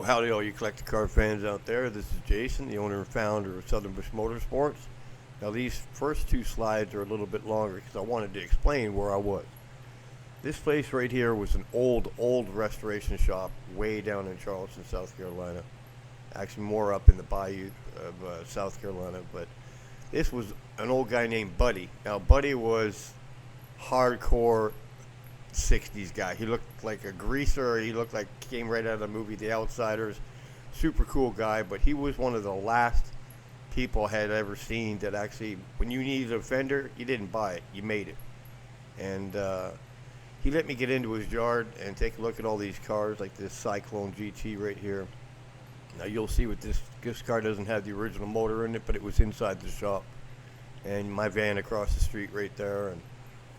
Howdy, all you collector car fans out there. This is Jason, the owner and founder of Southern Bush Motorsports. Now, these first two slides are a little bit longer because I wanted to explain where I was. This place right here was an old restoration shop way down in Charleston, South Carolina. Actually, more up in the bayou of South Carolina. But this was an old guy named Buddy. Now, Buddy was hardcore 60s guy. He looked like a greaser. He looked like he came right out of the movie The Outsiders. Super cool guy, but he was one of the last people I had ever seen that actually, when you needed a fender, you didn't buy it, you made it. And he let me get into his yard and take a look at all these cars, like this Cyclone GT right here. Now you'll see what this car doesn't have the original motor in it, but it was inside the shop. And my van across the street right there, and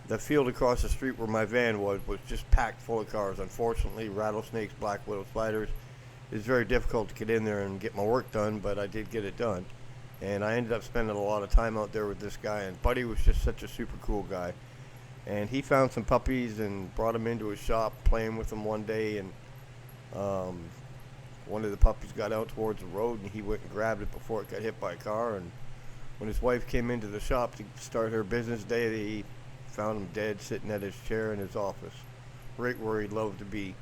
the field across the street where my van was just packed full of cars. Unfortunately, rattlesnakes, black widow spiders. It's very difficult to get in there and get my work done, but I did get it done. And I ended up spending a lot of time out there with this guy, and Buddy was just such a super cool guy. And he found some puppies and brought them into his shop, playing with them one day, and one of the puppies got out towards the road, and he went and grabbed it before it got hit by a car. And when his wife came into the shop to start her business day, they found him dead, sitting at his chair in his office, right where he loved to be.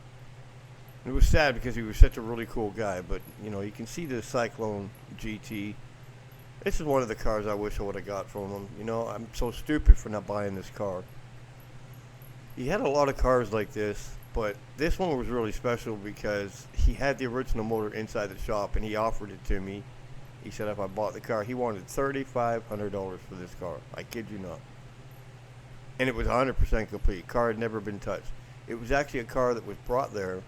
And it was sad because he was such a really cool guy. But you know, you can see the Cyclone GT. This is one of the cars I wish I would have got from him. You know, I'm so stupid for not buying this car. He had a lot of cars like this, but this one was really special because he had the original motor inside the shop, and he offered it to me. He said if I bought the car, he wanted $3,500 for this car. I kid you not. And it was 100% complete. Car had never been touched. It was actually a car that was brought there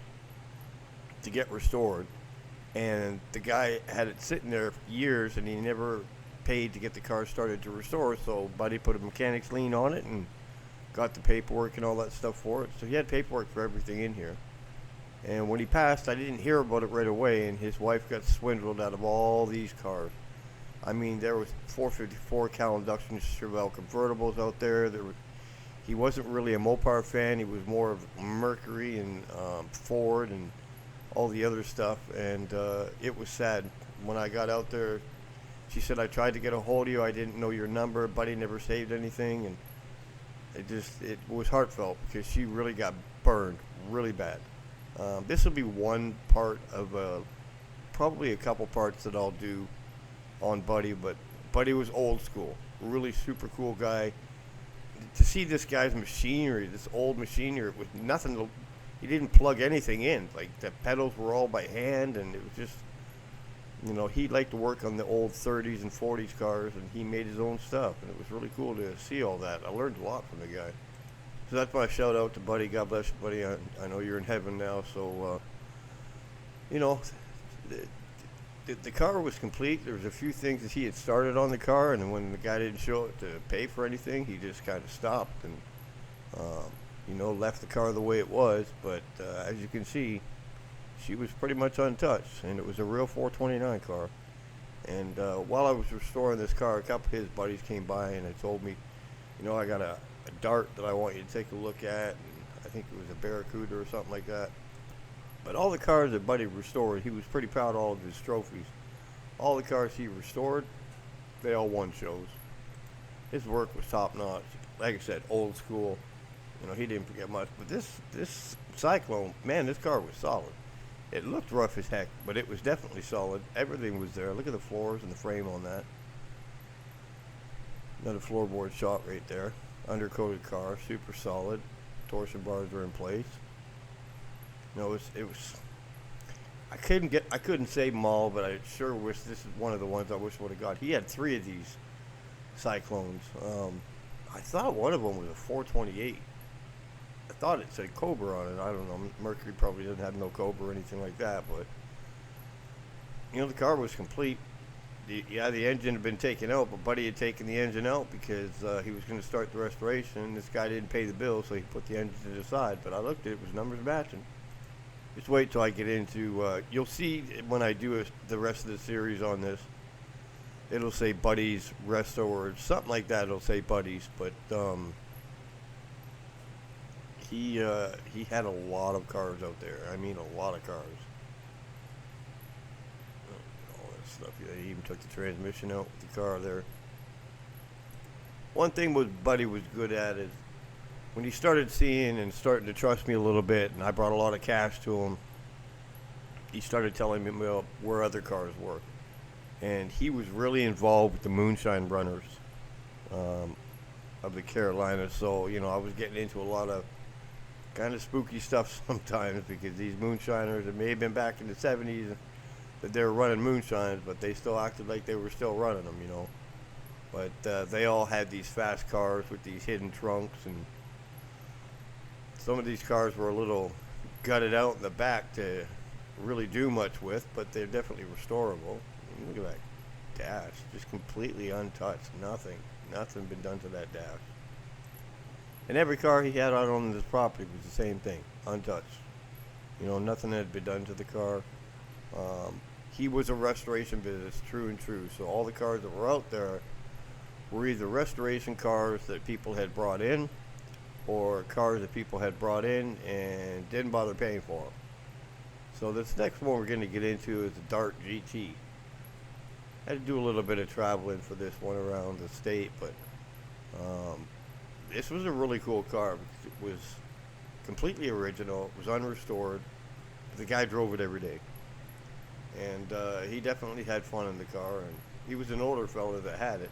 to get restored, and the guy had it sitting there for years, and he never paid to get the car started to restore. So Buddy put a mechanic's lien on it and got the paperwork and all that stuff for it. So he had paperwork for everything in here. And when he passed, I didn't hear about it right away, and his wife got swindled out of all these cars. I mean, there was 454 Cal induction Chevelle convertibles out there. He wasn't really a Mopar fan. He was more of Mercury and Ford and all the other stuff. And it was sad. When I got out there, she said, I tried to get a hold of you. I didn't know your number. Buddy never saved anything. And it was heartfelt because she really got burned really bad. This will be one part of probably a couple parts that I'll do on Buddy. But Buddy was old school. Really super cool guy. To see this guy's machinery, this old machinery with nothing, he didn't plug anything in. Like the pedals were all by hand, and it was just, you know, he liked to work on the old 30s and 40s cars, and he made his own stuff, and it was really cool to see all that. I learned a lot from the guy. So that's my shout out to Buddy. God bless you, Buddy. I know you're in heaven now, so you know. The car was complete. There was a few things that he had started on the car, and when the guy didn't show up to pay for anything, he just kind of stopped and, you know, left the car the way it was. But as you can see, she was pretty much untouched, and it was a real 429 car. And while I was restoring this car, a couple of his buddies came by and they told me, you know, I got a Dart that I want you to take a look at, and I think it was a Barracuda or something like that. But all the cars that Buddy restored, he was pretty proud of all of his trophies. All the cars he restored, they all won shows. His work was top notch. Like I said, old school. You know, he didn't forget much. But this Cyclone, man, this car was solid. It looked rough as heck, but it was definitely solid. Everything was there. Look at the floors and the frame on that. Another floorboard shot right there. Undercoated car, super solid. Torsion bars are in place. You know, it was. I couldn't save them all, but I sure wish this is one of the ones I wish I would have got. He had 3 of these Cyclones. I thought one of them was a 428. I thought it said Cobra on it. I don't know. Mercury probably doesn't have no Cobra or anything like that, but you know, the car was complete. The engine had been taken out, but Buddy had taken the engine out because he was going to start the restoration. This guy didn't pay the bill, so he put the engine to the side. But I looked at it, it was numbers matching. Just wait till I get into, you'll see when I do the rest of the series on this, it'll say Buddy's Resto or something like that. It'll say Buddy's, but he had a lot of cars out there. I mean, a lot of cars. stuff. He even took the transmission out with the car there. One thing Buddy was good at is when he started seeing and starting to trust me a little bit, and I brought a lot of cash to him, he started telling me where other cars were. And he was really involved with the moonshine runners of the Carolinas. So, I was getting into a lot of kind of spooky stuff sometimes because these moonshiners, it may have been back in the 70s that they were running moonshines, but they still acted like they were still running them, But they all had these fast cars with these hidden trunks, and some of these cars were a little gutted out in the back to really do much with, but they're definitely restorable. Look at that dash, just completely untouched. Nothing been done to that dash. And every car he had out on this property was the same thing, untouched. Nothing had been done to the car. He was a restoration business, true and true. So all the cars that were out there were either restoration cars that people had brought in, or cars that people had brought in and didn't bother paying for them. So this next one we're going to get into is the Dart GT. I had to do a little bit of traveling for this one around the state, but this was a really cool car because it was completely original. It was unrestored. The guy drove it every day, and he definitely had fun in the car. And he was an older fella that had it,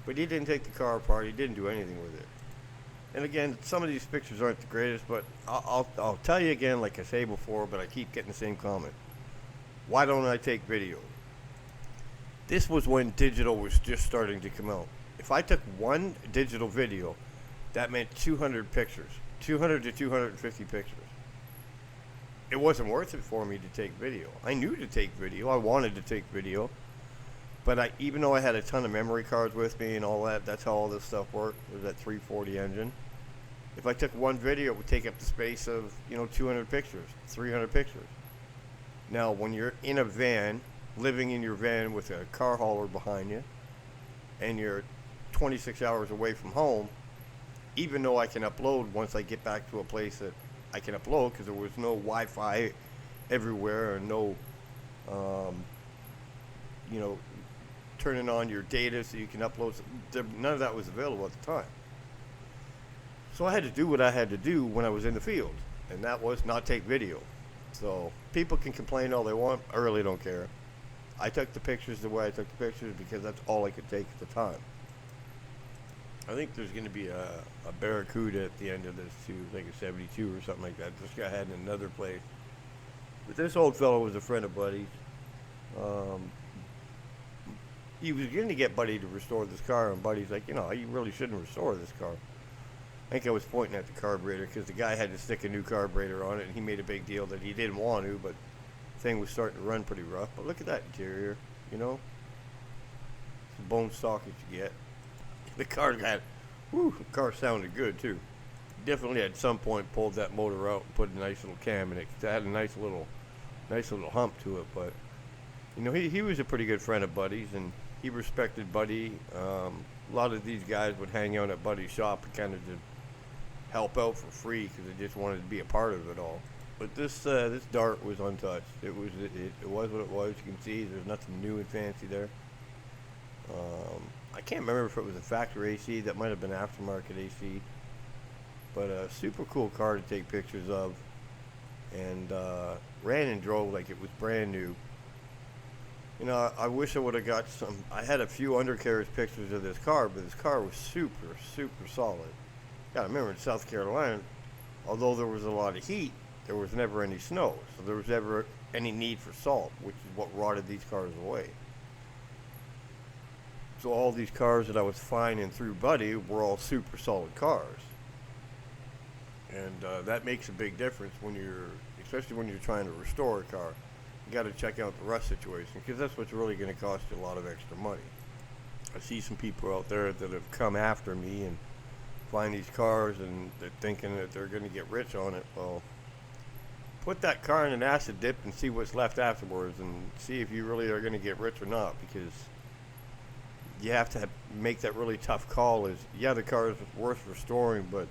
but he didn't take the car apart. He didn't do anything with it. And again, some of these pictures aren't the greatest, but I'll tell you again, like I say before, but I keep getting the same comment. Why don't I take video? This was when digital was just starting to come out. If I took one digital video, that meant 200 pictures, 200 to 250 pictures. It wasn't worth it for me to take video. I knew to take video. I wanted to take video. But even though I had a ton of memory cards with me and all that, that's how all this stuff worked, was that 340 engine. If I took one video, it would take up the space of, 200 pictures, 300 pictures. Now, when you're in a van, living in your van with a car hauler behind you, and you're 26 hours away from home, even though I can upload once I get back to a place that I can upload, because there was no Wi-Fi everywhere, and no, turning on your data so you can upload. None of that was available at the time. So I had to do what I had to do when I was in the field, and that was not take video. So people can complain all they want. I really don't care. I took the pictures the way I took the pictures because that's all I could take at the time. I think there's going to be a Barracuda at the end of this too, like a 72 or something like that. This guy had in another place. But this old fellow was a friend of Buddy's. He was going to get Buddy to restore this car, and Buddy's like, you really shouldn't restore this car. I think I was pointing at the carburetor because the guy had to stick a new carburetor on it, and he made a big deal that he didn't want to, but the thing was starting to run pretty rough. But look at that interior, It's the bone stock that you get. The car sounded good too. Definitely at some point pulled that motor out and put a nice little cam in it. It had a nice little hump to it, but he was a pretty good friend of Buddy's, and he respected Buddy. A lot of these guys would hang out at Buddy's shop and kind of just help out for free because they just wanted to be a part of it all. But this Dart was untouched. It was what it was. You can see there's nothing new and fancy there. I can't remember if it was a factory AC. That might have been aftermarket AC. But a super cool car to take pictures of, and ran and drove like it was brand new. I wish I would have got some. I had a few undercarriage pictures of this car, but this car was super, super solid. You gotta remember, in South Carolina, although there was a lot of heat, there was never any snow, so there was never any need for salt, which is what rotted these cars away. So all these cars that I was finding through Buddy were all super solid cars. And that makes a big difference especially when you're trying to restore a car. You got to check out the rust situation, because that's what's really going to cost you a lot of extra money. I see some people out there that have come after me and find these cars, and they're thinking that they're going to get rich on it. Well, put that car in an acid dip and see what's left afterwards, and see if you really are going to get rich or not, because you have to make that really tough call. The car is worth restoring, but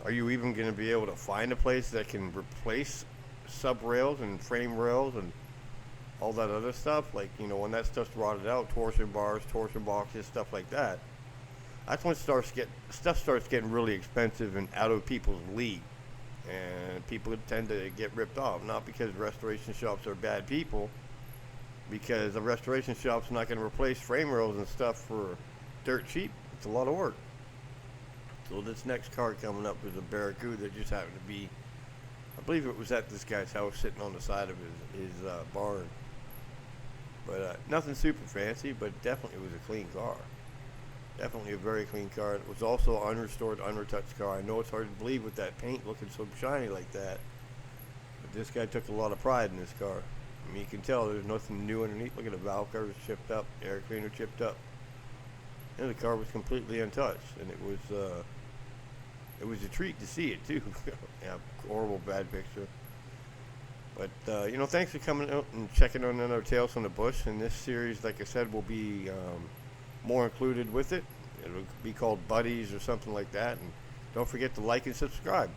are you even going to be able to find a place that can replace sub rails and frame rails and all that other stuff, like, when that stuff's rotted out, torsion bars, torsion boxes, stuff like that, that's when stuff starts getting really expensive and out of people's league. And people tend to get ripped off, not because restoration shops are bad people, because a restoration shop's not going to replace frame rails and stuff for dirt cheap. It's a lot of work. So this next car coming up is a Barracuda that just happened to be, I believe it was at this guy's house sitting on the side of his barn. But nothing super fancy, but definitely it was a clean car. Definitely a very clean car. It was also an unrestored, unretouched car. I know it's hard to believe with that paint looking so shiny like that, but this guy took a lot of pride in this car. I mean, you can tell there's nothing new underneath. Look at the valve covers chipped up, air cleaner chipped up. And the car was completely untouched, and it was a treat to see it too. Yeah, horrible bad picture. But thanks for coming out and checking on our Tales from the Bush. And this series, like I said, will be more included with it. It'll be called Buddies or something like that. And don't forget to like and subscribe.